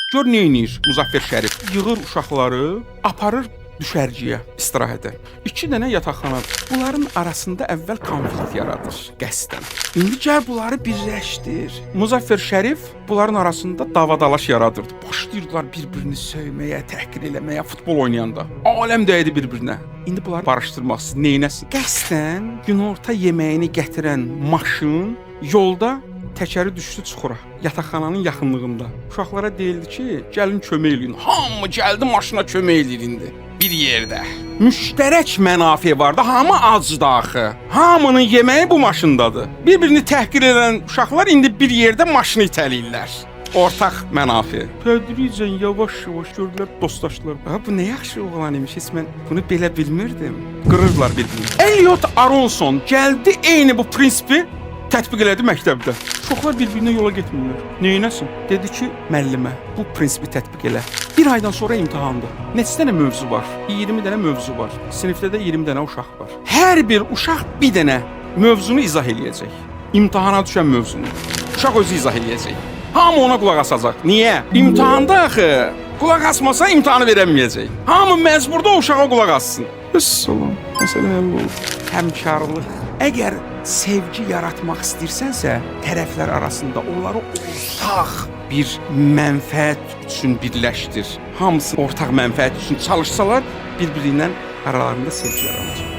Gör nə edir Muzaffer Şərif? Yığır uşaqları, aparır düşərciyə, istirahətə. 2 dənə yataqxanadır. Bunların arasında əvvəl konflikt yaradır qəsdən. İndi gəl bunları birləşdir. Muzaffer Şərif bunların arasında davadalaş yaradırdı. Başlayırdılar bir-birini söyməyə, təhqir eləməyə, futbol oynayanda. Aləm dəydi bir-birinə. İndi bunları barışdırmaq istəyir. Neynəsin? Qəsdən günorta yeməyini gətirən maşın yolda təkəri düşdü çuxura, yataqxananın yaxınlığında. Uşaqlara deyildi ki, gəlin kömək eləyin. Hamı gəldi maşına kömək eləyir indi. Bir yerdə. Müştərək mənafe var da, hamı acdı axı. Hamının yeməyi bu maşındadır. Bir-birini təhqir edən uşaqlar indi bir yerdə maşını itələyirlər. Ortaq mənafe. Tədricən yavaş-yavaş gördülər, dostlaşdılar. Bu nə yaxşı oğlan imiş, heç mən bunu belə bilmirdim. Qırırlar bir-birini. Elliot Aronson gəldi, eyni bu prinsipi tətbiq elədi məktəbdə. Uşaqlar bir-birinə yola getmirlər. Neynəsin? Dedi ki, müəllimə, bu prinsipi tətbiq elə. Bir aydan sonra imtahandır. Neçə dənə mövzu var? 20 dənə mövzu var. Sinifdə də 20 dənə uşaq var. Hər bir uşaq bir dənə mövzunu izah eləyəcək. İmtahana düşən mövzunu. Uşaq özü izah eləyəcək. Hamı ona qulaq asacaq. Niyə? İmtahanda axı qulaq asmasa imtahanı verəməyəcək. Hamı məcburda o uşağa qulaq assın. Əssalam. Məsələ həll oldu. Həmkarlıq. Əgər sevgi yaratmaq istəyirsənsə, tərəflər arasında onları ortaq bir mənfəət üçün birləşdir. Hamısı ortaq mənfəət üçün çalışsalar, bir-birindən aralarında sevgi yaranacaq.